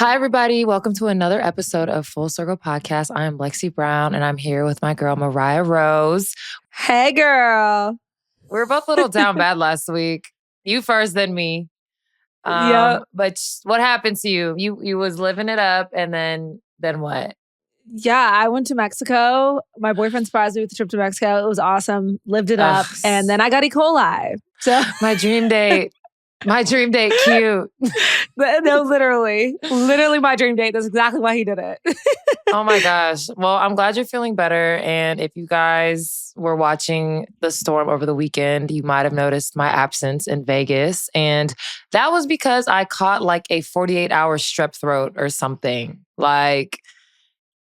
Hi, everybody. Welcome to another episode of Full Circle Podcast. I am Lexie Brown, and I'm here with my girl, Mariah Rose. Hey, girl. We were both a little down bad last week. You first, then me. Yep. But what happened to you? You was living it up, and then what? Yeah, I went to Mexico. My boyfriend surprised me with the trip to Mexico. It was awesome. Lived it up. And then I got E. coli. So my dream date. My dream date, cute. No, literally my dream date. That's exactly why he did it. Oh my gosh. Well, I'm glad you're feeling better. And if you guys were watching the storm over the weekend, you might have noticed my absence in Vegas. And that was because I caught like a 48-hour strep throat or something. Like,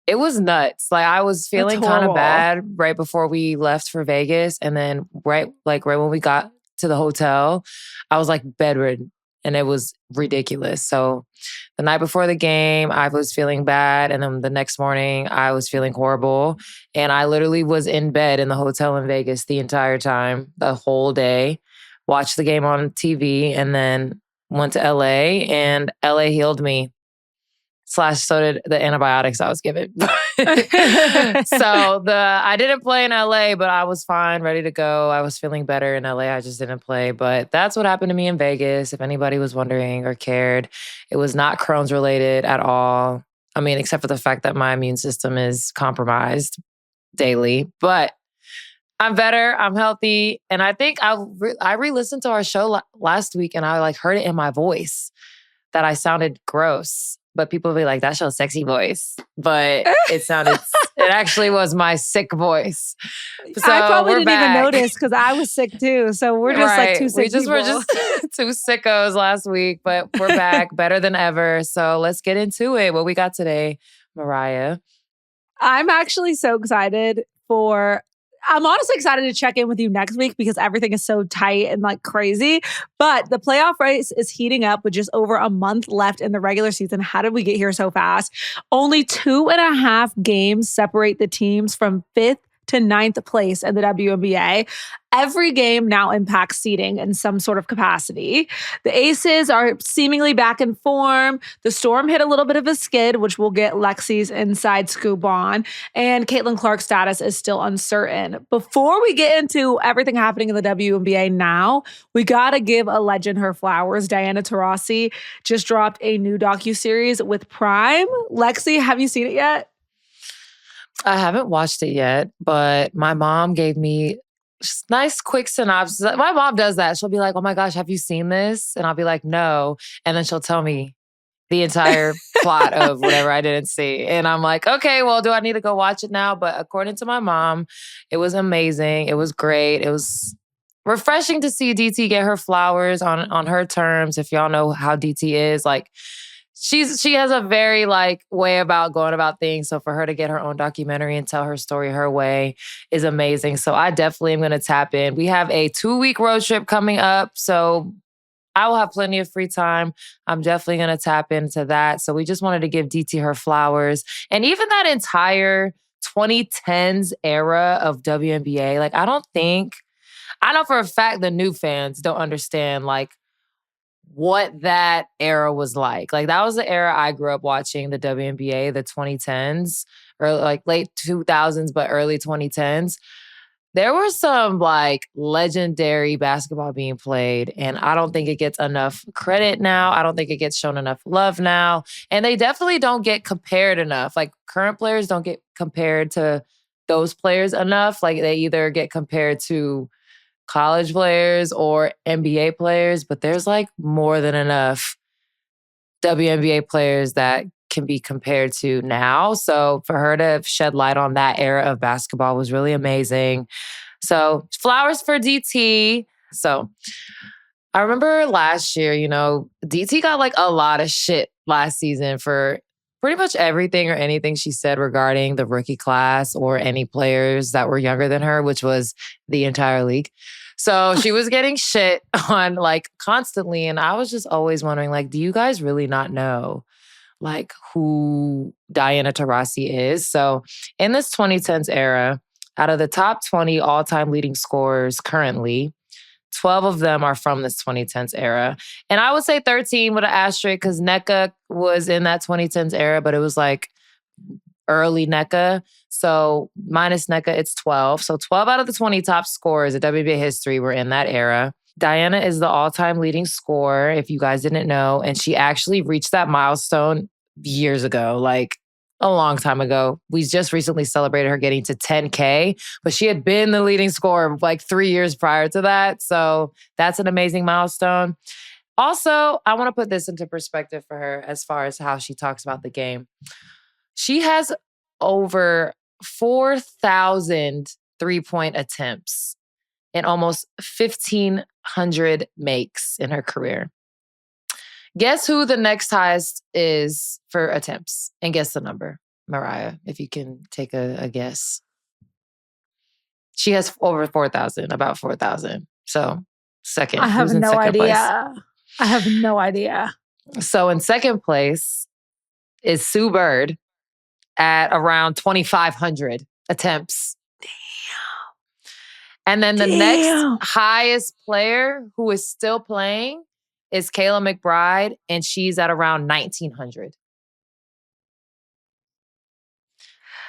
it was nuts. Like, I was feeling kind of bad right before we left for Vegas. And then right when we got to the hotel, I was like bedridden and it was ridiculous. So the night before the game, I was feeling bad. And then the next morning, I was feeling horrible. And I literally was in bed in the hotel in Vegas the entire time, the whole day, watched the game on TV, and then went to LA, and LA healed me. / so did the antibiotics I was given. So I didn't play in LA, but I was fine, ready to go. I was feeling better in LA. I just didn't play. But that's what happened to me in Vegas. If anybody was wondering or cared, it was not Crohn's related at all. I mean, except for the fact that my immune system is compromised daily. But I'm better. I'm healthy. And I think I re-listened to our show last week, and I heard it in my voice that I sounded gross. But people will be like, that's your sexy voice. But it actually was my sick voice. So I probably didn't even notice because I was sick too. So we're just like two sick people. We're just two sickos last week, but we're back better than ever. So let's get into it. What we got today, Mariah? I'm actually so excited I'm honestly excited to check in with you next week because everything is so tight and crazy. But the playoff race is heating up with just over a month left in the regular season. How did we get here so fast? Only 2.5 games separate the teams from 5th to 9th place in the WNBA. Every game now impacts seeding in some sort of capacity. The Aces are seemingly back in form. The Storm hit a little bit of a skid, which we'll get Lexie's inside scoop on. And Caitlin Clark's status is still uncertain. Before we get into everything happening in the WNBA now, we got to give a legend her flowers. Diana Taurasi just dropped a new docuseries with Prime. Lexie, have you seen it yet? I haven't watched it yet, but my mom gave me just nice, quick synopsis. My mom does that. She'll be like, oh my gosh, have you seen this? And I'll be like, no. And then she'll tell me the entire plot of whatever I didn't see. And I'm like, okay, well, do I need to go watch it now? But according to my mom, it was amazing. It was great. It was refreshing to see DT get her flowers on her terms. If y'all know how DT is, she has a very way about going about things. So for her to get her own documentary and tell her story her way is amazing. So I definitely am going to tap in. We have a 2-week road trip coming up. So I will have plenty of free time. I'm definitely going to tap into that. So we just wanted to give DT her flowers. And even that entire 2010s era of WNBA, I know for a fact the new fans don't understand what that era was like. That was the era I grew up watching the WNBA, the 2010s, or late 2000s, but early 2010s. There were some legendary basketball being played, and I don't think it gets enough credit now. I don't think it gets shown enough love now. And they definitely don't get compared enough. Current players don't get compared to those players enough. They either get compared to college players or NBA players, but there's more than enough WNBA players that can be compared to now. So for her to shed light on that era of basketball was really amazing. So flowers for DT. So I remember last year, DT got a lot of shit last season for pretty much everything or anything she said regarding the rookie class or any players that were younger than her, which was the entire league. So she was getting shit on constantly. And I was just always wondering, do you guys really not know who Diana Taurasi is? So in this 2010s era, out of the top 20 all-time leading scorers currently, 12 of them are from this 2010s era. And I would say 13 with an asterisk because NECA was in that 2010s era, but it was like early NECA. So minus NECA, it's 12. So 12 out of the 20 top scorers in WNBA history were in that era. Diana is the all-time leading scorer, if you guys didn't know. And she actually reached that milestone years ago, like a long time ago. We just recently celebrated her getting to 10K, but she had been the leading scorer like 3 years prior to that. So that's an amazing milestone. Also, I want to put this into perspective for her as far as how she talks about the game. She has over 4,000 three-point attempts and almost 1,500 makes in her career. Guess who the next highest is for attempts? And guess the number, Mariah, if you can take a guess. She has over 4,000, about 4,000. So second. I have no idea. Place? I have no idea. So in second place is Sue Bird at around 2,500 attempts. Damn. And then the next highest player who is still playing is Kayla McBride, and she's at around 1,900.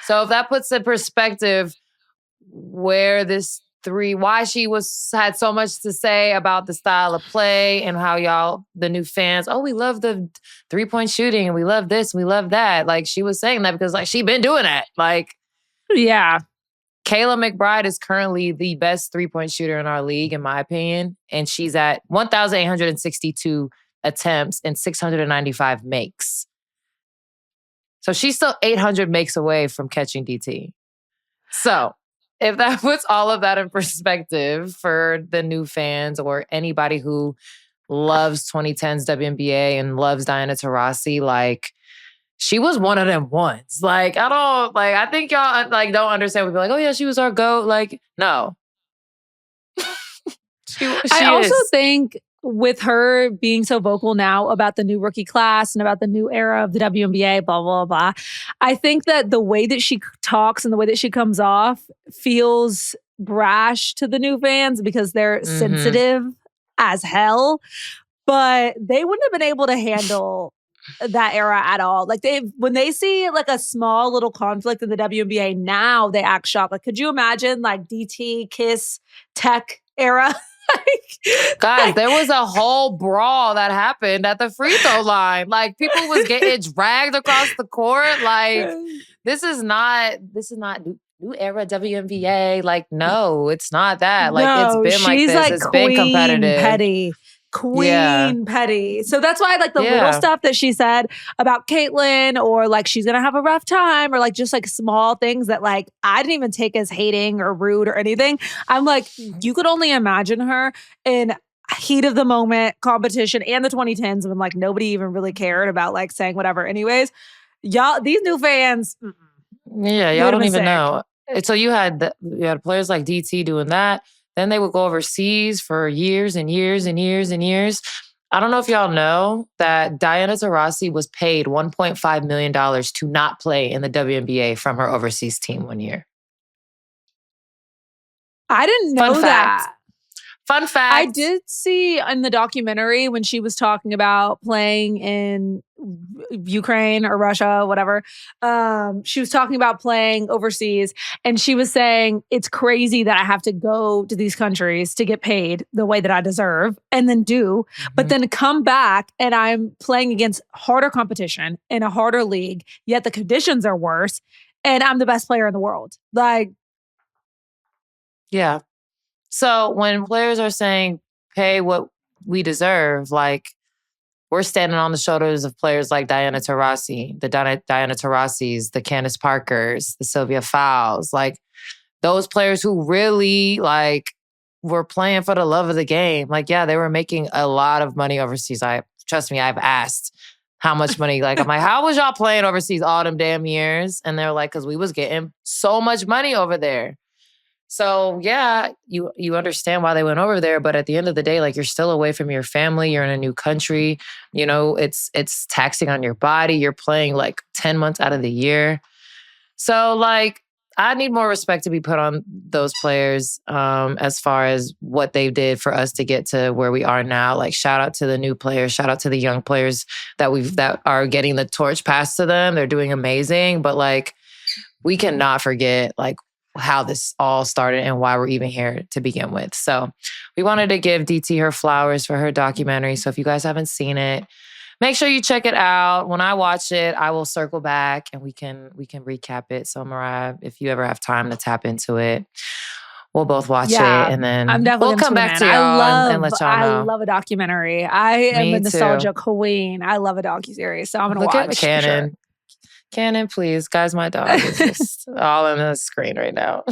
So if that puts in perspective where why she had so much to say about the style of play and how y'all, the new fans, we love the 3-point shooting and we love this, we love that. Like she was saying that because like she been doing that. Like, yeah. Kayla McBride is currently the best 3-point shooter in our league, in my opinion. And she's at 1,862 attempts and 695 makes. So she's still 800 makes away from catching DT. So if that puts all of that in perspective for the new fans or anybody who loves 2010s WNBA and loves Diana Taurasi, like, she was one of them ones. Like, I think y'all like don't understand. We'd be like, oh yeah, she was our GOAT. Like, no. I also think with her being so vocal now about the new rookie class and about the new era of the WNBA, blah, blah, blah. I think that the way that she talks and the way that she comes off feels brash to the new fans because they're sensitive as hell. But they wouldn't have been able to handle that era at all. Like when they see like a small little conflict in the WNBA now, they act shocked. Like, could you imagine like DT, Kiss, Tech era? Guys, there was a whole brawl that happened at the free throw line. Like people was getting dragged across the court. Like this is not new era WNBA. Like no, it's not that. Like it's been like this. Like it's been competitive. Queen Petty. So that's why like the little stuff that she said about Caitlyn or like she's gonna have a rough time or like just like small things that like I didn't even take as hating or rude or anything. I'm like, you could only imagine her in heat of the moment competition and the 2010s when like nobody even really cared about like saying whatever. Anyways, y'all, these new fans. Yeah, y'all don't even know. So you had players like DT doing that. Then they would go overseas for years and years and years and years. I don't know if y'all know that Diana Taurasi was paid $1.5 million to not play in the WNBA from her overseas team one year. I didn't know that. Fun fact. I did see in the documentary when she was talking about playing in Ukraine or Russia, whatever. She was talking about playing overseas and she was saying, it's crazy that I have to go to these countries to get paid the way that I deserve and then but then come back and I'm playing against harder competition in a harder league, yet the conditions are worse and I'm the best player in the world. Like, yeah. So when players are saying, pay what we deserve, like we're standing on the shoulders of players like Diana Taurasi, the Diana Taurasis, the Candace Parkers, the Sylvia Fowles, like those players who really like were playing for the love of the game. Like, yeah, they were making a lot of money overseas. Trust me, I've asked how much money, like, I'm like, how was y'all playing overseas all them damn years? And they're like, because we was getting so much money over there. So yeah, you understand why they went over there, but at the end of the day, like you're still away from your family, you're in a new country, you know, it's taxing on your body. You're playing like 10 months out of the year. So like, I need more respect to be put on those players as far as what they did for us to get to where we are now. Like, shout out to the new players, shout out to the young players that are getting the torch passed to them. They're doing amazing, but like, we cannot forget like how this all started and why we're even here to begin with. So we wanted to give DT her flowers for her documentary. So if you guys haven't seen it, make sure you check it out. When I watch it, I will circle back and we can recap it. So Mariah, if you ever have time to tap into it, we'll both watch it, and then I'm definitely we'll come back to y'all and let y'all know. I love a documentary. I am a nostalgia queen. I love a docuseries, so I'm gonna watch. Look at Cannon. Cannon, please. Guys, my dog is just all on the screen right now.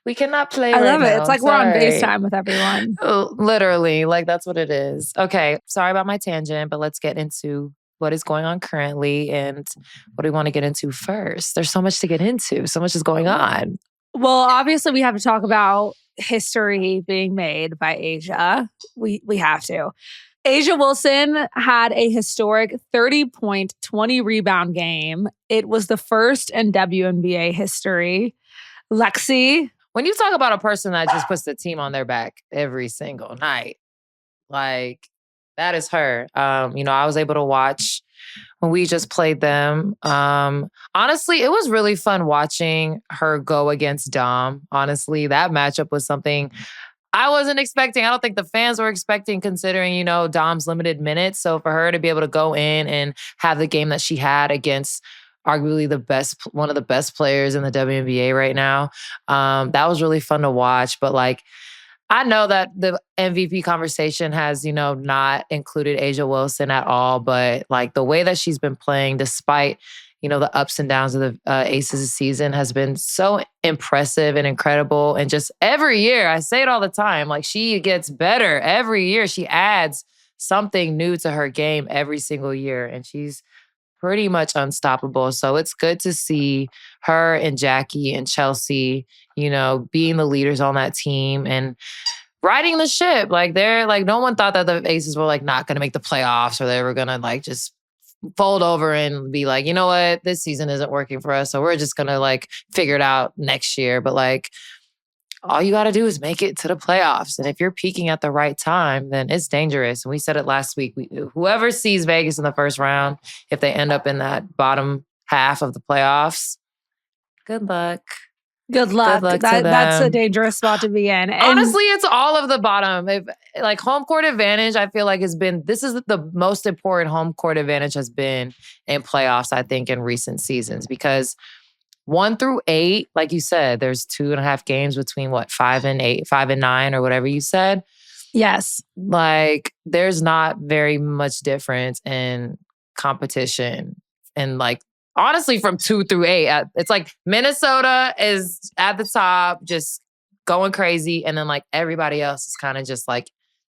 We cannot play I right love it. now. It's like we're on FaceTime with everyone. Literally, like that's what it is. Okay, sorry about my tangent, but let's get into what is going on currently and what do we want to get into first. There's so much to get into. So much is going on. Well, obviously we have to talk about history being made by A'ja. We have to. A'ja Wilson had a historic 30-point, 20-rebound game. It was the first in WNBA history. Lexie. When you talk about a person that just puts the team on their back every single night, like that is her. I was able to watch when we just played them. Honestly, it was really fun watching her go against Dom. Honestly, that matchup was something I wasn't expecting. I don't think the fans were expecting, considering, Dom's limited minutes. So for her to be able to go in and have the game that she had against arguably one of the best players in the WNBA right now, that was really fun to watch. But like, I know that the MVP conversation has, not included A'ja Wilson at all. But like the way that she's been playing, despite the ups and downs of the Aces season, has been so impressive and incredible. And just every year, I say it all the time, like she gets better every year. She adds something new to her game every single year. And she's pretty much unstoppable. So it's good to see her and Jackie and Chelsea, being the leaders on that team and riding the ship. Like they're like, no one thought that the Aces were like not going to make the playoffs or they were going to like just fold over and be like, you know what, this season isn't working for us, so we're just gonna like figure it out next year. But like, all you got to do is make it to the playoffs, and if you're peaking at the right time, then it's dangerous. And we said it last week. Whoever sees Vegas in the first round, if they end up in that bottom half of the playoffs, good luck. Good luck. That's a dangerous spot to be in. And honestly, it's all of the bottom. Like home court advantage, I feel like this is the most important home court advantage has been in playoffs, I think, in recent seasons. Because 1 through 8, like you said, there's 2.5 games between 5 and 8, 5 and 9, or whatever you said. Yes. Like there's not very much difference in competition. And like, honestly, from 2 through 8, it's like Minnesota is at the top, just going crazy. And then like everybody else is kind of just like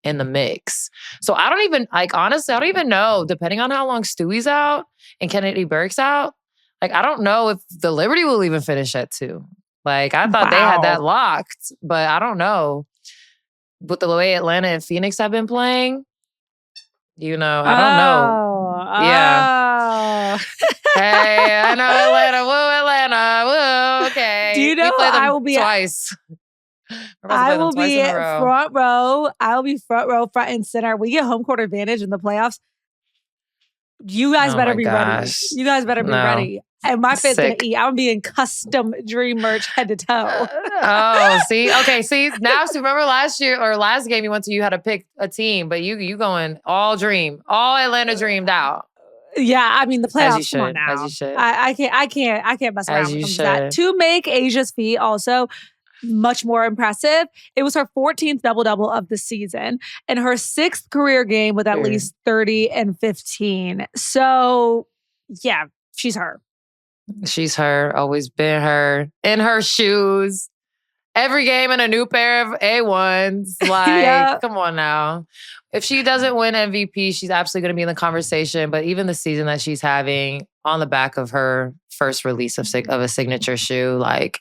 in the mix. So I don't even, like, honestly, I don't even know, depending on how long Stewie's out and Kennedy Burke's out, like, I don't know if the Liberty will even finish at 2. Like, I thought they had that locked, but I don't know. With the way Atlanta and Phoenix have been playing, I don't know. Yeah. Hey, I know Atlanta. Woo, Atlanta. Woo, okay. Do you know I will be twice. I will be front row. I will be front row, front and center. We get home court advantage in the playoffs. You guys better be ready. You guys better be ready. And my fans gonna eat. I'm being custom dream merch head to toe. See? Okay, see? Now, remember last year or last game you went to, you had to pick a team, but you going all dream. All Atlanta dreamed out. Yeah, I mean the playoffs. Come on now. As you should. I can't mess around with that. To make A'ja's feat also much more impressive, it was her 14th double-double of the season and her 6th career game with at least 30 and 15. So yeah, she's her. She's her. Always been her. In her shoes. Every game in a new pair of A1s. Like, come on now. If she doesn't win MVP, she's absolutely going to be in the conversation. But even the season that she's having on the back of her first release of a signature shoe, like,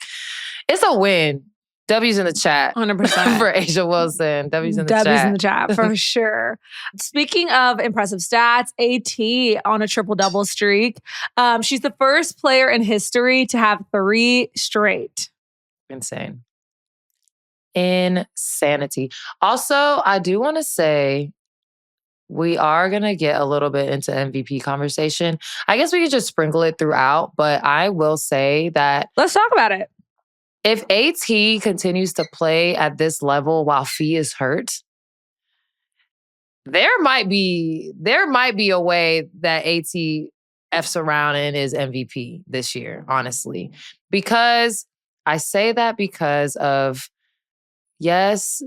it's a win. W's in the chat. 100%. For A'ja Wilson. W's in the chat. W's in the chat, for sure. Speaking of impressive stats, AT on a triple-double streak. She's the first player in history to have 3 straight. Insane. Insanity. Also, I do want to say we are going to get a little bit into MVP conversation. I guess we could just sprinkle it throughout, but I will say that... Let's talk about it. If AT continues to play at this level while Fee is hurt, there might be a way that AT F's around and is MVP this year, honestly. Because I say that because of, yes,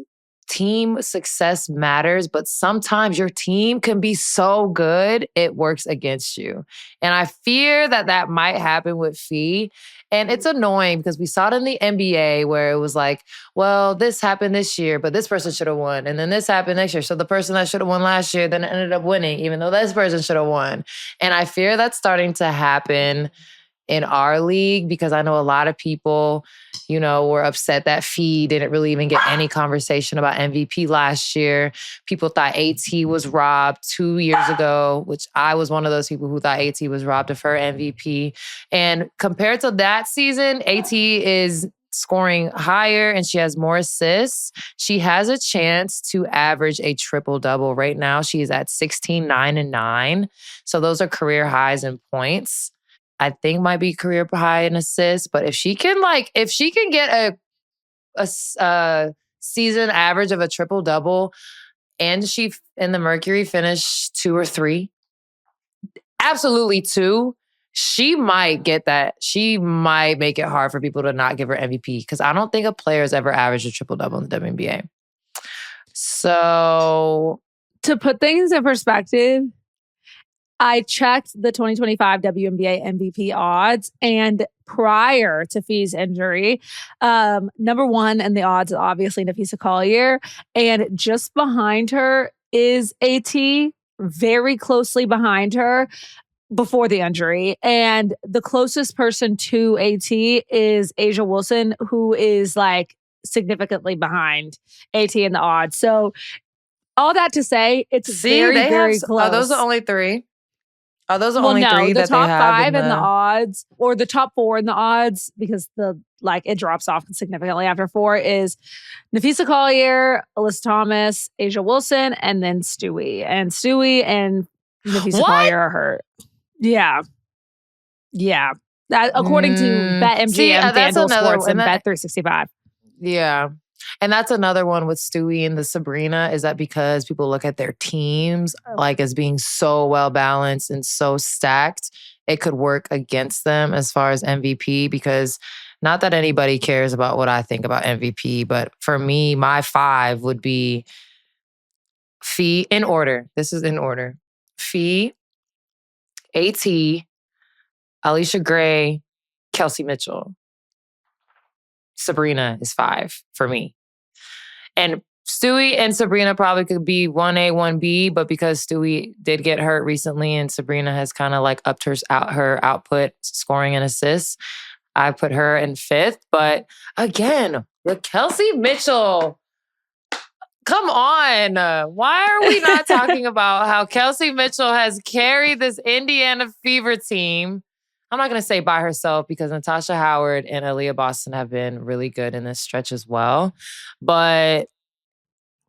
team success matters, but sometimes your team can be so good, it works against you. And I fear that might happen with Fee. And it's annoying because we saw it in the NBA where it was like, well, this happened this year, but this person should have won. And then this happened next year. So the person that should have won last year then ended up winning, even though this person should have won. And I fear that's starting to happen in our league because I know a lot of people, were upset that Fee didn't really even get any conversation about MVP last year. People thought AT was robbed 2 years ago, which I was one of those people who thought AT was robbed of her MVP. And compared to that season, AT is scoring higher and she has more assists. She has a chance to average a triple-double. Right now, she is at 16, 9, and 9. So those are career highs in points. I think might be career high in assists, but if she can get a season average of a triple double, and she in the Mercury finished 2 or 3, absolutely 2, she might get that. She might make it hard for people to not give her MVP because I don't think a player has ever averaged a triple double in the WNBA. So to put things in perspective, I checked the 2025 WNBA MVP odds, and prior to Fee's injury, number 1 in the odds is obviously Napheesa Collier, and just behind her is AT, very closely behind her before the injury. And the closest person to AT is A'ja Wilson, who is like significantly behind AT in the odds. So all that to say, it's very close. Are those the only 3? Are those the only 3 the that top they have 5 in the odds, or the top 4 in the odds, because it drops off significantly after 4, is Napheesa Collier, Alyssa Thomas, A'ja Wilson, and then Stewie. And Stewie and Napheesa Collier are hurt. Yeah. That, according to BetMGM, FanDuel Sports, and Bet365. Yeah. And that's another one with Stewie and the Sabrina, is that because people look at their teams as being so well balanced and so stacked, it could work against them as far as MVP, because not that anybody cares about what I think about MVP, but for me, my 5 would be Fee in order. This is in order. Fee, AT, Alicia Gray, Kelsey Mitchell. Sabrina is 5 for me. And Stewie and Sabrina probably could be 1A, 1B, but because Stewie did get hurt recently and Sabrina has kind of upped her output, scoring and assists, I put her in 5th. But again, with Kelsey Mitchell, come on. Why are we not talking about how Kelsey Mitchell has carried this Indiana Fever team? I'm not going to say by herself, because Natasha Howard and Aaliyah Boston have been really good in this stretch as well. But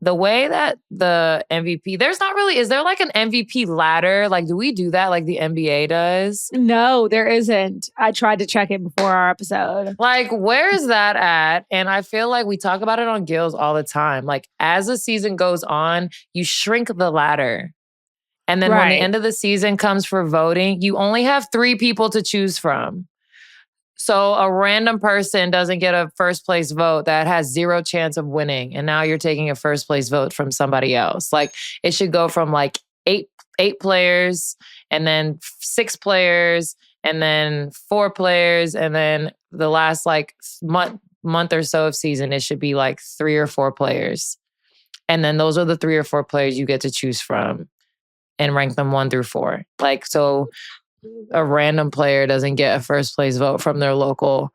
the way that the MVP, is there an MVP ladder? Do we do that like the NBA does? No, there isn't. I tried to check it before our episode. Where is that at? And I feel like we talk about it on Gills all the time. As the season goes on, you shrink the ladder. And then when the end of the season comes for voting, you only have 3 people to choose from. So a random person doesn't get a first place vote that has 0 chance of winning. And now you're taking a first place vote from somebody else. It should go from 8 players, and then 6 players, and then 4 players. And then the last month or so of season, it should be 3 or 4 players. And then those are the 3 or 4 players you get to choose from and rank them 1 through 4. So a random player doesn't get a first place vote from their local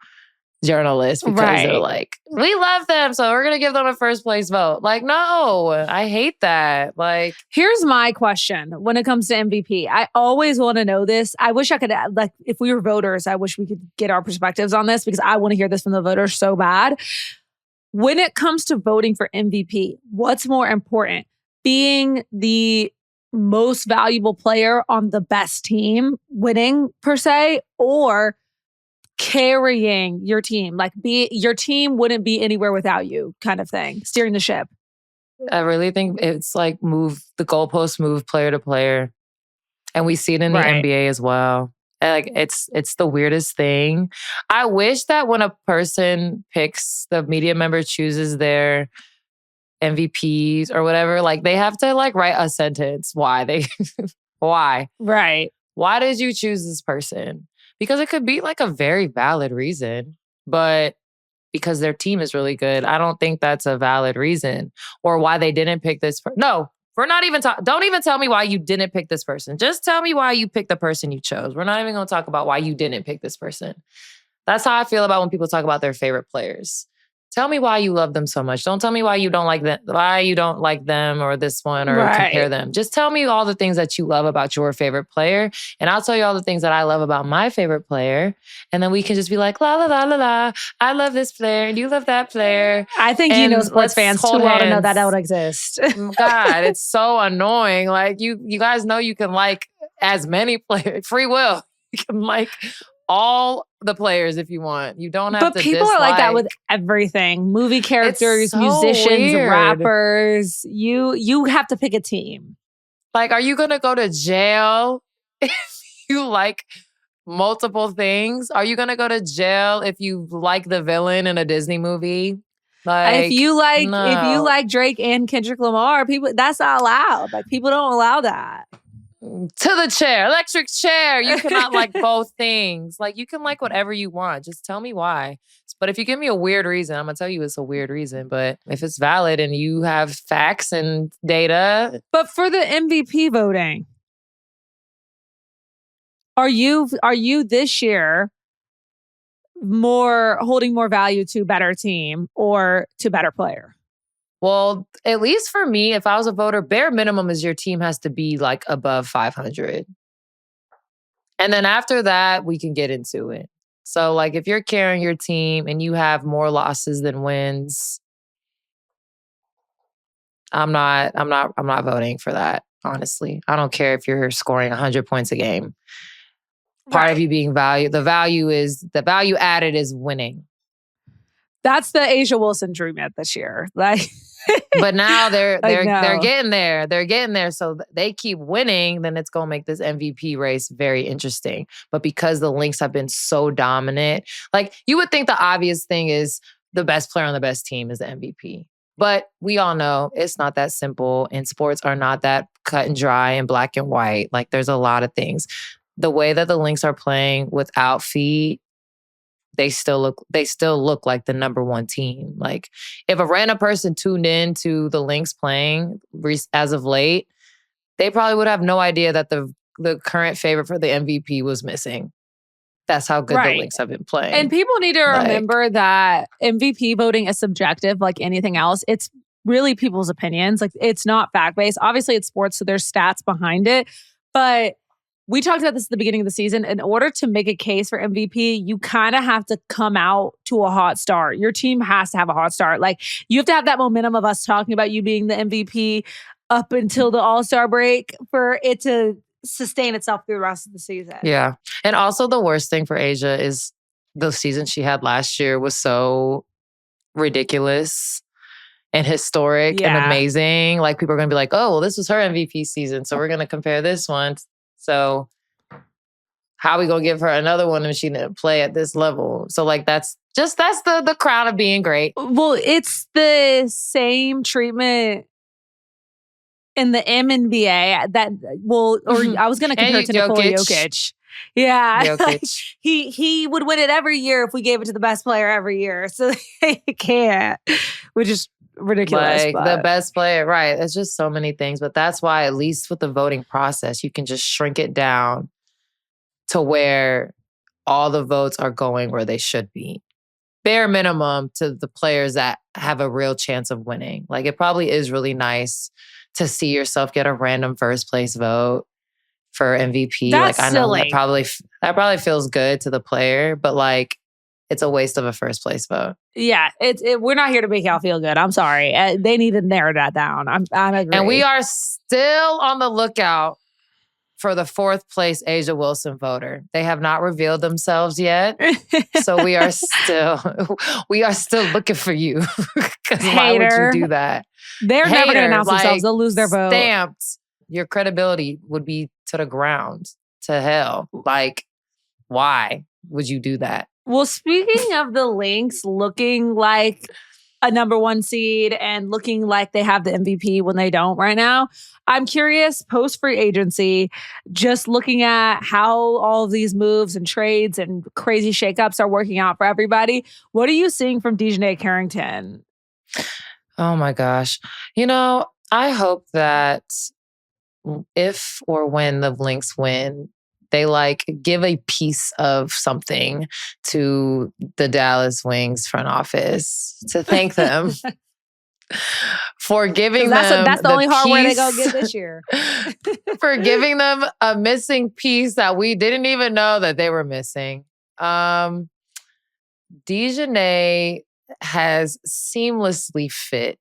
journalists because they're like, we love them, so we're going to give them a first place vote. Like, no, I hate that. Like, here's my question when it comes to MVP. I always want to know this. I wish I could, like, if we were voters, I wish we could get our perspectives on this because I want to hear this from the voters so bad. When it comes to voting for MVP, what's more important? Being the most valuable player on the best team, winning per se, or carrying your team, like your team wouldn't be anywhere without you kind of thing, steering the ship? I really think it's like the goalposts move player to player. And we see it in the NBA as well. Like it's the weirdest thing. I wish that when a person picks, the media member chooses their MVPs or whatever, like they have to like write a sentence. Why? Right. Why did you choose this person? Because it could be like a very valid reason, but because their team is really good, I don't think that's a valid reason. Or why they didn't pick this. No, we're not even don't even tell me why you didn't pick this person. Just tell me why you picked the person you chose. We're not even going to talk about why you didn't pick this person. That's how I feel about when people talk about their favorite players. Tell me why you love them so much. Don't tell me why you don't like them or this one or compare them. Just tell me all the things that you love about your favorite player. And I'll tell you all the things that I love about my favorite player. And then we can just be like, la, la, la, la, la. I love this player and you love that player. I think sports fans too well to know that don't exist. God, it's so annoying. Like you guys know you can like as many players, free will. You can like all the players if you want. You don't have to But people are like that with everything. Movie characters, musicians, rappers. You have to pick a team. Like, are you going to go to jail if you like multiple things? Are you going to go to jail if you like the villain in a Disney movie? Like, if you like Drake and Kendrick Lamar, that's not allowed. Like people don't allow that. To the chair, electric chair. You cannot like both things. Like you can like whatever you want. Just tell me why. But if you give me a weird reason, I'm gonna tell you it's a weird reason. But if it's valid and you have facts and data. But for the MVP voting, are you this year holding more value to better team or to better player? Well, at least for me, if I was a voter, bare minimum is your team has to be like above 500. And then after that, we can get into it. So like if you're carrying your team and you have more losses than wins, I'm not voting for that, honestly. I don't care if you're scoring 100 points a game. Part of you being the value added is winning. That's the Asia Wilson dream yet this year. Like but now they're getting there. They're getting there. So they keep winning, then it's going to make this MVP race very interesting. But because the Lynx have been so dominant, like you would think the obvious thing is the best player on the best team is the MVP. But we all know it's not that simple and sports are not that cut and dry and black and white. Like there's a lot of things. The way that the Lynx are playing without feet, they still look like the number one team. Like if a random person tuned in to the Lynx playing as of late, they probably would have no idea that the current favorite for the MVP was missing. That's how good the Lynx have been playing. And people need to remember that MVP voting is subjective like anything else. It's really people's opinions. Like it's not fact-based. Obviously it's sports, so there's stats behind it. But we talked about this at the beginning of the season. In order to make a case for MVP, you kind of have to come out to a hot start. Your team has to have a hot start. Like you have to have that momentum of us talking about you being the MVP up until the All-Star break for it to sustain itself through the rest of the season. Yeah. And also the worst thing for Asia is the season she had last year was so ridiculous and historic and amazing. Like people are going to be like, oh, well, this was her MVP season. So we're going to compare this one. So how are we going to give her another one if she didn't play at this level? So like that's the crown of being great. Well, it's the same treatment in the NBA that I was going to compare it to Nikola Jokic. Yeah. Jokic. Like, he would win it every year if we gave it to the best player every year. So they can't, which is ridiculous. Like the best player, right. It's just so many things. But that's why, at least with the voting process, you can just shrink it down to where all the votes are going where they should be. bare minimum to the players that have a real chance of winning. Like, it probably is really nice to see yourself get a random first place vote for MVP. That's like, I know silly. that probably feels good to the player, but like, it's a waste of a first place vote. Yeah, we're not here to make y'all feel good. I'm sorry. They need to narrow that down. I'm agree. And we are still on the lookout for the 4th place Asia Wilson voter. They have not revealed themselves yet. So we are still looking for you. Because why would you do that? They're never going to announce themselves. They'll lose their vote. Stamped. Your credibility would be to the ground, to hell. Like, why would you do that? Well, speaking of the Lynx looking like a number 1 seed and looking like they have the MVP when they don't right now, I'm curious, post-free agency, just looking at how all of these moves and trades and crazy shakeups are working out for everybody. What are you seeing from Dejanay Carrington? Oh my gosh. You know, I hope that if or when the Lynx win, they like give a piece of something to the Dallas Wings front office to thank them for giving them. That's the only hardware they go get this year. For giving them a missing piece that we didn't even know that they were missing. Dejanay has seamlessly fit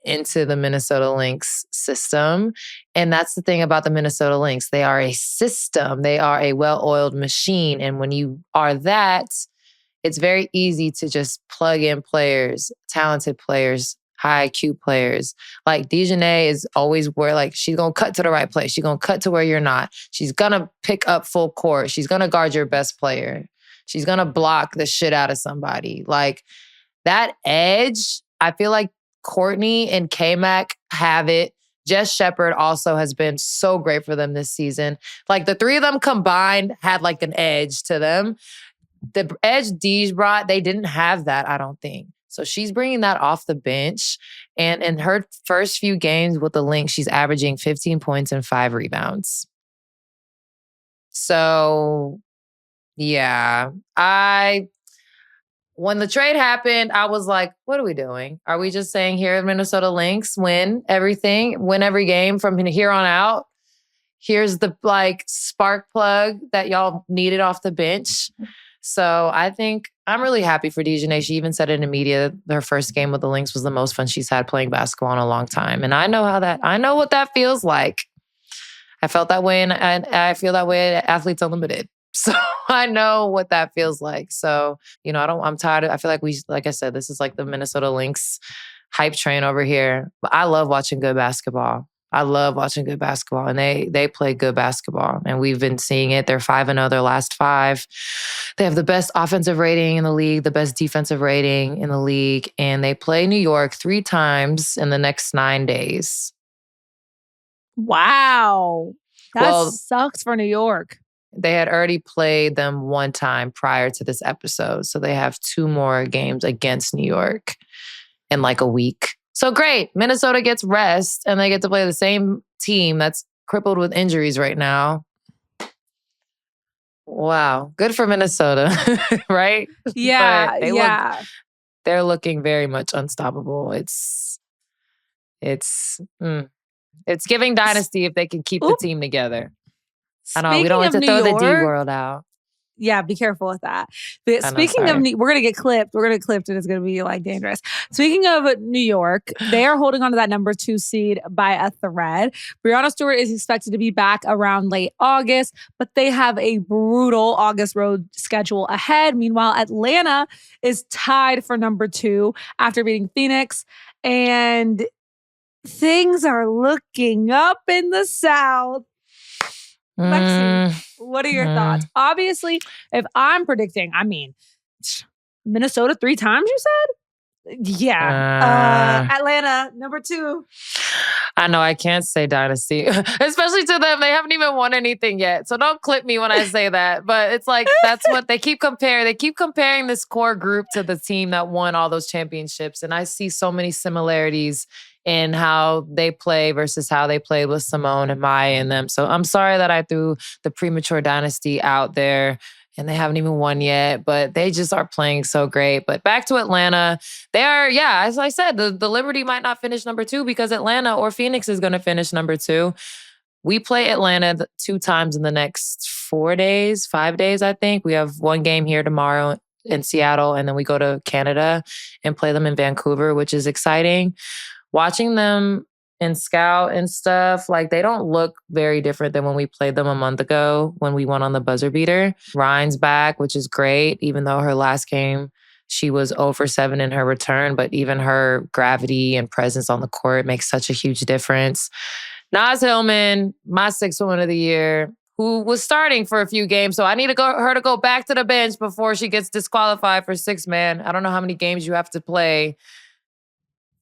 into the Minnesota Lynx system. And that's the thing about the Minnesota Lynx. They are a system. They are a well-oiled machine. And when you are that, it's very easy to just plug in players, talented players, high IQ players. Like Dejanay is always where like she's going to cut to the right place. She's going to cut to where you're not. She's going to pick up full court. She's going to guard your best player. She's going to block the shit out of somebody. Like that edge, I feel like Courtney and K-Mac have it. Jess Shepard also has been so great for them this season. Like the 3 of them combined had like an edge to them. The edge Deej brought, they didn't have that, I don't think. So she's bringing that off the bench. And in her first few games with the Lynx, she's averaging 15 points and 5 rebounds. So, yeah. When the trade happened, I was like, what are we doing? Are we just saying here at Minnesota Lynx, win everything, win every game from here on out? Here's the like spark plug that y'all needed off the bench. So I think I'm really happy for Dejanay. She even said it in media, her first game with the Lynx was the most fun she's had playing basketball in a long time. And I know what that feels like. I felt that way and I feel that way at Athletes Unlimited. So I know what that feels like. So, you know, I'm tired of, I feel like like I said, this is like the Minnesota Lynx hype train over here. But I love watching good basketball. And they play good basketball. And we've been seeing it. They're 5-0 their last 5. They have the best offensive rating in the league, the best defensive rating in the league. And they play New York 3 times in the next 9 days. Wow. That sucks for New York. They had already played them 1 time prior to this episode. So they have 2 more games against New York in like a week. So great. Minnesota gets rest and they get to play the same team that's crippled with injuries right now. Wow. Good for Minnesota, right? Yeah. They're looking very much unstoppable. It's giving dynasty if they can keep the team together. I know we don't have to throw the D world out. Yeah, be careful with that. But speaking of, we're going to get clipped. We're going to get clipped and it's going to be like dangerous. Speaking of New York, they are holding on to that number 2 seed by a thread. Breanna Stewart is expected to be back around late August, but they have a brutal August road schedule ahead. Meanwhile, Atlanta is tied for number 2 after beating Phoenix. And things are looking up in the South. Lexie, what are your thoughts? Obviously, if I'm predicting, Minnesota 3 times, you said? Yeah. Atlanta, number 2. I know I can't say dynasty, especially to them. They haven't even won anything yet. So don't clip me when I say that. But it's like, that's what they keep comparing. They keep comparing this core group to the team that won all those championships. And I see so many similarities in how they play versus how they played with Simone and Maya and them. So I'm sorry that I threw the premature dynasty out there and they haven't even won yet, but they just are playing so great. But back to Atlanta. They are, as I said, the Liberty might not finish number 2 because Atlanta or Phoenix is going to finish number 2. We play Atlanta 2 times in the next 5 days, I think. We have one game here tomorrow in Seattle, and then we go to Canada and play them in Vancouver, which is exciting. Watching them in Scout and stuff, like they don't look very different than when we played them a month ago when we won on the buzzer beater. Ryan's back, which is great, even though her last game, she was 0 for 7 in her return, but even her gravity and presence on the court makes such a huge difference. Naz Hillman, my 6th woman of the year, who was starting for a few games, so I need her to go back to the bench before she gets disqualified for 6-man. I don't know how many games you have to play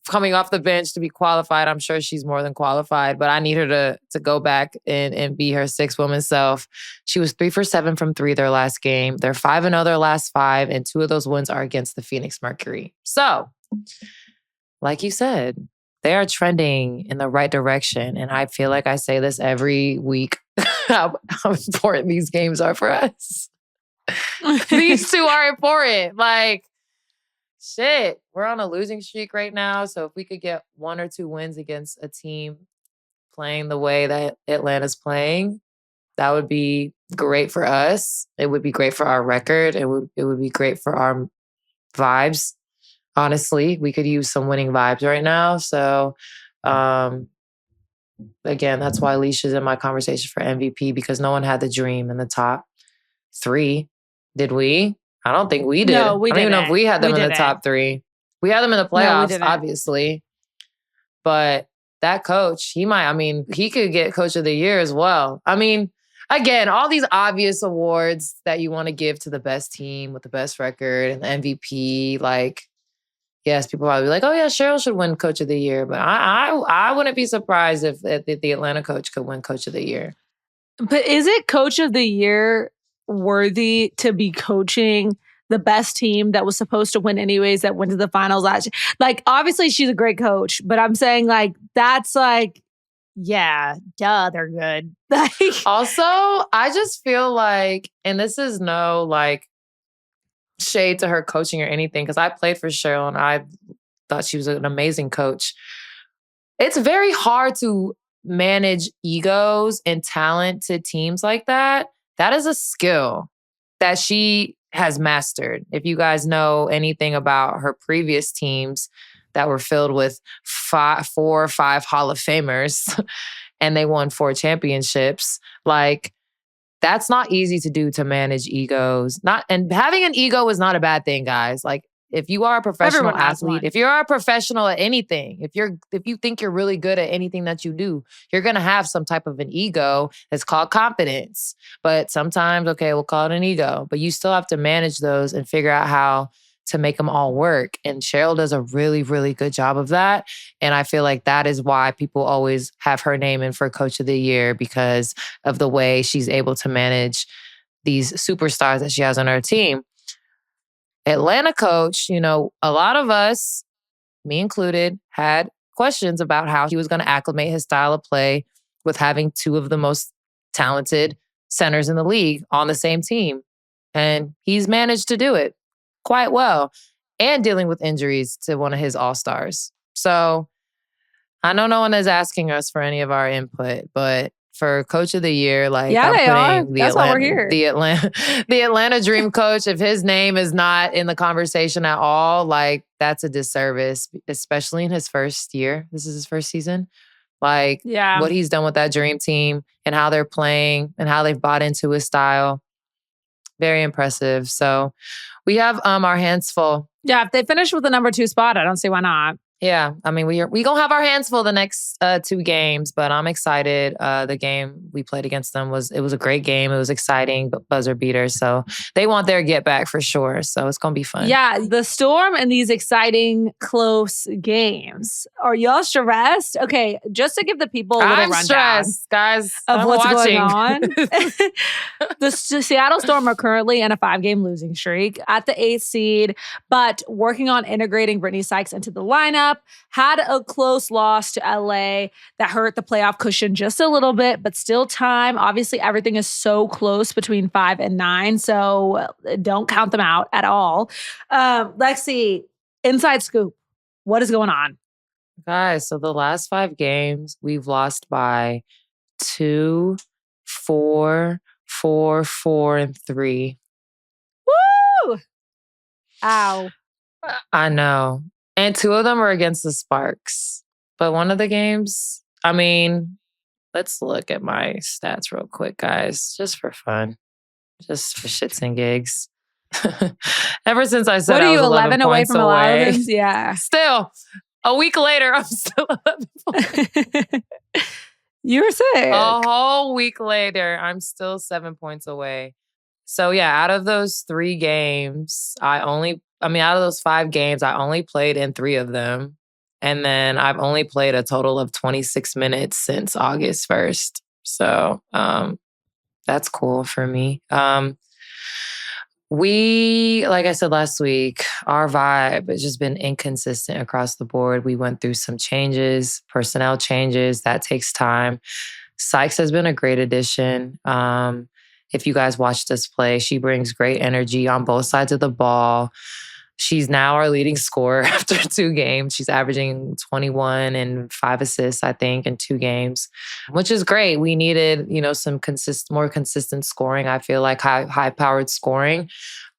coming off the bench to be qualified. I'm sure she's more than qualified, but I need her to go back and be her 6th woman self. She was 3 for 7 from 3 their last game. They're 5-0 their last 5, and 2 of those wins are against the Phoenix Mercury. So, like you said, they are trending in the right direction, and I feel like I say this every week, how important these games are for us. These 2 are important. Like, shit, we're on a losing streak right now. So if we could get 1 or 2 wins against a team playing the way that Atlanta's playing, that would be great for us. It would be great for our record. It would be great for our vibes. Honestly, we could use some winning vibes right now. So, again, that's why Alicia's in my conversation for MVP, because no one had the dream in the top 3. Did we? I don't think we did. No, we didn't. I don't even know if we had them in the top 3. We had them in the playoffs, obviously. But that coach, he could get coach of the year as well. I mean, again, all these obvious awards that you want to give to the best team with the best record and the MVP, like, yes, people probably be like, oh yeah, Cheryl should win coach of the year. But I wouldn't be surprised if the Atlanta coach could win coach of the year. But is it coach of the year worthy to be coaching the best team that was supposed to win anyways, that went to the finals last year? Like, obviously she's a great coach, but I'm saying like, that's like, yeah, duh, they're good. Also, I just feel like, and this is no like shade to her coaching or anything, because I played for Cheryl and I thought she was an amazing coach. It's very hard to manage egos and talented teams like that. That is a skill that she has mastered. If you guys know anything about her previous teams that were filled with 4 or 5 Hall of Famers and they won 4 championships, like, that's not easy to do, to manage egos. And having an ego is not a bad thing, guys. Like, if you are a professional athlete, if you're a professional at anything, if you think you're really good at anything that you do, you're going to have some type of an ego that's called competence. But sometimes, okay, we'll call it an ego, but you still have to manage those and figure out how to make them all work. And Cheryl does a really, really good job of that. And I feel like that is why people always have her name in for coach of the year, because of the way she's able to manage these superstars that she has on her team. Atlanta coach, a lot of us, me included, had questions about how he was going to acclimate his style of play with having 2 of the most talented centers in the league on the same team. And he's managed to do it quite well, and dealing with injuries to one of his all-stars. So I know no one is asking us for any of our input, but for coach of the year, like, yeah, they are. That's why we're here. The Atlanta Dream coach, if his name is not in the conversation at all, like, that's a disservice, especially in his first year. This is his first season. Like, what he's done with that dream team and how they're playing and how they've bought into his style. Very impressive. So we have our hands full. Yeah, if they finish with the number 2 spot, I don't see why not. Yeah, I mean, we gonna have our hands full the next 2 games, but I'm excited. The game we played against them was a great game. It was exciting, but buzzer beater. So they want their get back for sure. So it's gonna be fun. Yeah, the Storm and these exciting close games. Are y'all stressed? Okay, just to give the people a little rundown, stressed, guys, of what's watching. going on. The Seattle Storm are currently in a 5-game losing streak at the 8th seed, but working on integrating Brittany Sykes into the lineup. up, had a close loss to LA that hurt the playoff cushion just a little bit, but still time. Obviously, everything is so close between 5 and 9, so don't count them out at all. Lexie, inside scoop. What is going on? Guys, so the last 5 games, we've lost by 2, 4, 4, 4, and 3. Woo! Ow. I know. And 2 of them are against the Sparks. But one of the games, I mean, let's look at my stats real quick, guys, just for fun, just for shits and gigs. Ever since I said what are I was you, 11 away points from away, 11? Yeah. Still, a week later, I'm still 11 points. You were sick. A whole week later, I'm still 7 points away. So yeah, out of those 3 games, out of those 5 games, I only played in 3 of them. And then I've only played a total of 26 minutes since August 1st. So that's cool for me. Like I said last week, our vibe has just been inconsistent across the board. We went through some changes, personnel changes. That takes time. Sykes has been a great addition. If you guys watched us play, she brings great energy on both sides of the ball. She's now our leading scorer after 2 games. She's averaging 21 and 5 assists, I think, in 2 games, which is great. We needed, some more consistent scoring. I feel like high-powered scoring.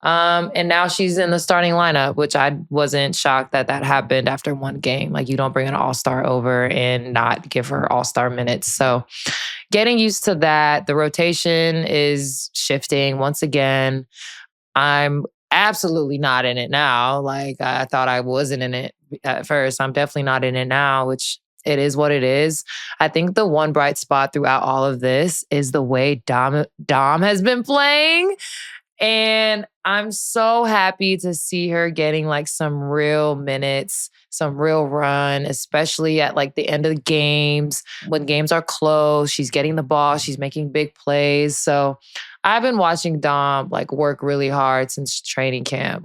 And now she's in the starting lineup, which I wasn't shocked that happened after 1 game. Like, you don't bring an all-star over and not give her all-star minutes. So getting used to that. The rotation is shifting once again. I'm absolutely not in it now. Like, I thought I wasn't in it at first. I'm definitely not in it now, which it is what it is. I think the one bright spot throughout all of this is the way Dom has been playing. And I'm so happy to see her getting like some real minutes, some real run, especially at like the end of the games. When games are close, she's getting the ball, she's making big plays. So I've been watching Dom like work really hard since training camp,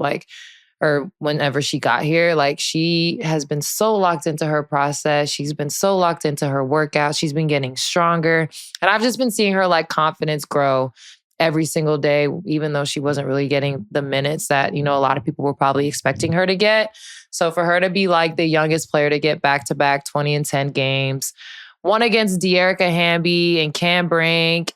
or whenever she got here. Like, she has been so locked into her process. She's been so locked into her workout. She's been getting stronger. And I've just been seeing her like confidence grow every single day, even though she wasn't really getting the minutes that, a lot of people were probably expecting her to get. So for her to be like the youngest player to get back-to-back 20 and 10 games, one against De'Erica Hamby and Cam Brink,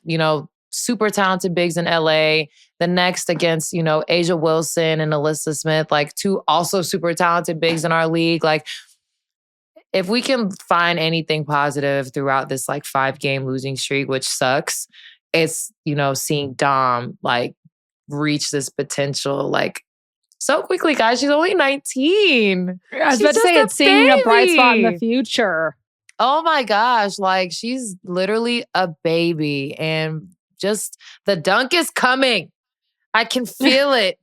super talented bigs in LA. The next against, Asia Wilson and Alyssa Smith, like 2 also super talented bigs in our league. Like, if we can find anything positive throughout this like 5-game losing streak, which sucks, it's, seeing Dom like reach this potential like so quickly, guys. She's only 19. I was about to say, it's seeing a bright spot in the future. Oh my gosh. Like, she's literally a baby, and just the dunk is coming. I can feel it.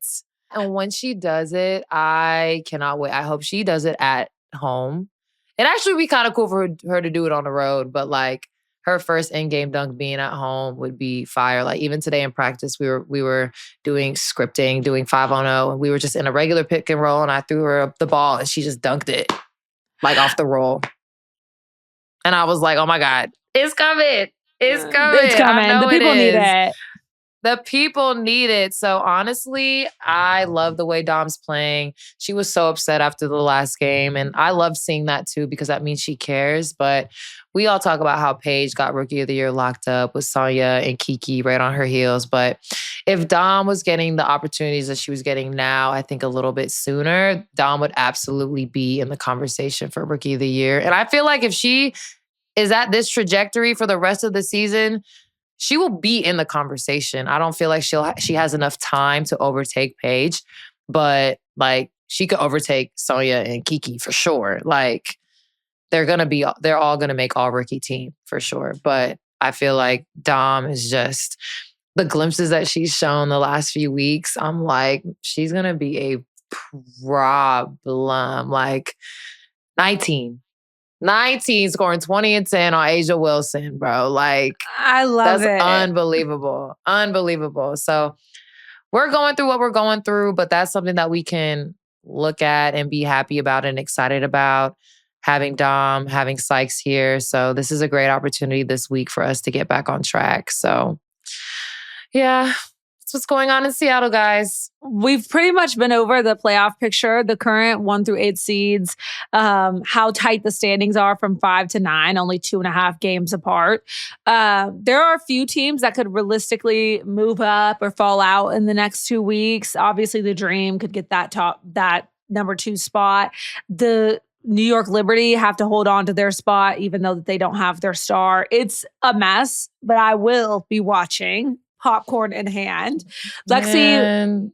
And when she does it, I cannot wait. I hope she does it at home. It actually would be kind of cool for her to do it on the road, but like her first in-game dunk being at home would be fire. Like, even today in practice, we were doing scripting, doing 5-on-0, and we were just in a regular pick and roll, and I threw her the ball and she just dunked it like off the roll. And I was like, oh my God, it's coming. It's coming. It's coming. The people need it. The people need it. So honestly, I love the way Dom's playing. She was so upset after the last game. And I love seeing that too, because that means she cares. But we all talk about how Paige got Rookie of the Year locked up with Sonya and Kiki right on her heels. But if Dom was getting the opportunities that she was getting now, I think a little bit sooner, Dom would absolutely be in the conversation for Rookie of the Year. And I feel like if she is at this trajectory for the rest of the season, she will be in the conversation. I don't feel like she has enough time to overtake Paige, but like she could overtake Sonya and Kiki for sure. Like, they're all gonna make all rookie team for sure. But I feel like Dom is just, the glimpses that she's shown the last few weeks, I'm like, she's gonna be a problem. Like 19 scoring 20 and 10 on Asia Wilson, bro. Like, I love it. That's unbelievable. Unbelievable. So we're going through what we're going through, but that's something that we can look at and be happy about and excited about. Having Dom, having Sykes here. So this is a great opportunity this week for us to get back on track. So yeah, that's what's going on in Seattle, guys. We've pretty much been over the playoff picture, the current 1 through 8 seeds, how tight the standings are from 5 to 9, only 2.5 games apart. There are a few teams that could realistically move up or fall out in the next 2 weeks. Obviously, the Dream could get that number 2 spot. The New York Liberty have to hold on to their spot, even though they don't have their star. It's a mess, but I will be watching, popcorn in hand. Lexie,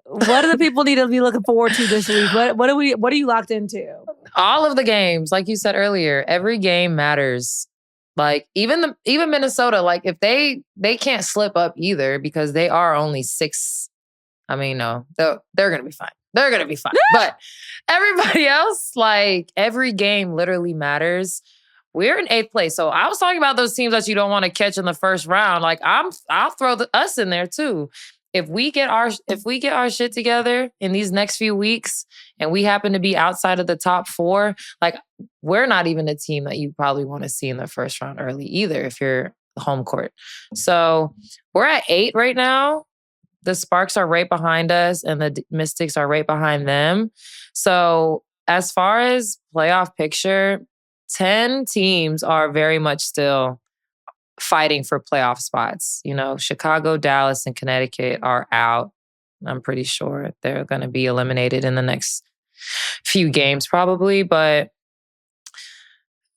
what do the people need to be looking forward to this week? What are you locked into? All of the games, like you said earlier, every game matters. Like even Minnesota, like if they can't slip up either because they are only 6. I mean, no, they're gonna be fine. They're going to be fine. But everybody else, like every game literally matters. We're in 8th place. So I was talking about those teams that you don't want to catch in the first round. Like I'll throw us in there too. If we get our shit together in these next few weeks and we happen to be outside of the top 4, like we're not even a team that you probably want to see in the first round early either if you're home court. So we're at 8 right now. The Sparks are right behind us and the Mystics are right behind them. So as far as playoff picture, 10 teams are very much still fighting for playoff spots. You know, Chicago, Dallas, and Connecticut are out. I'm pretty sure they're going to be eliminated in the next few games probably. But,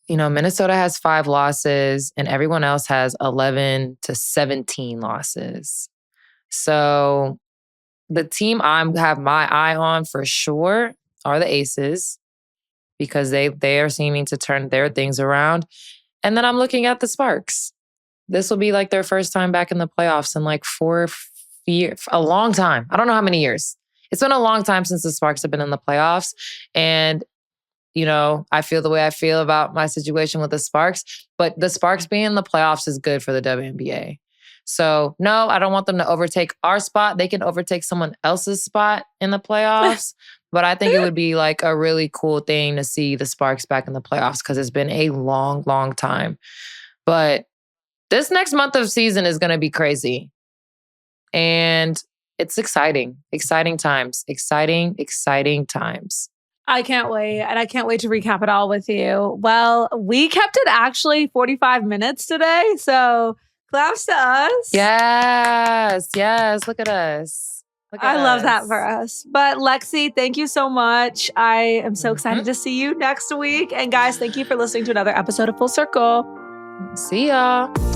you know, Minnesota has 5 losses and everyone else has 11 to 17 losses. So the team I have my eye on for sure are the Aces because they are seeming to turn their things around. And then I'm looking at the Sparks. This will be like their first time back in the playoffs in like 4 years, a long time. I don't know how many years. It's been a long time since the Sparks have been in the playoffs. And, you know, I feel the way I feel about my situation with the Sparks. But the Sparks being in the playoffs is good for the WNBA. So, no, I don't want them to overtake our spot. They can overtake someone else's spot in the playoffs. But I think it would be like a really cool thing to see the Sparks back in the playoffs because it's been a long, long time. But this next month of season is going to be crazy. And it's exciting. Exciting times. Exciting times. I can't wait. And I can't wait to recap it all with you. Well, we kept it actually 45 minutes today. So claps to us. Yes. Look at us. I love that for us. But Lexie, thank you so much. I am so excited to see you next week. And guys, thank you for listening to another episode of Full Circle. See y'all.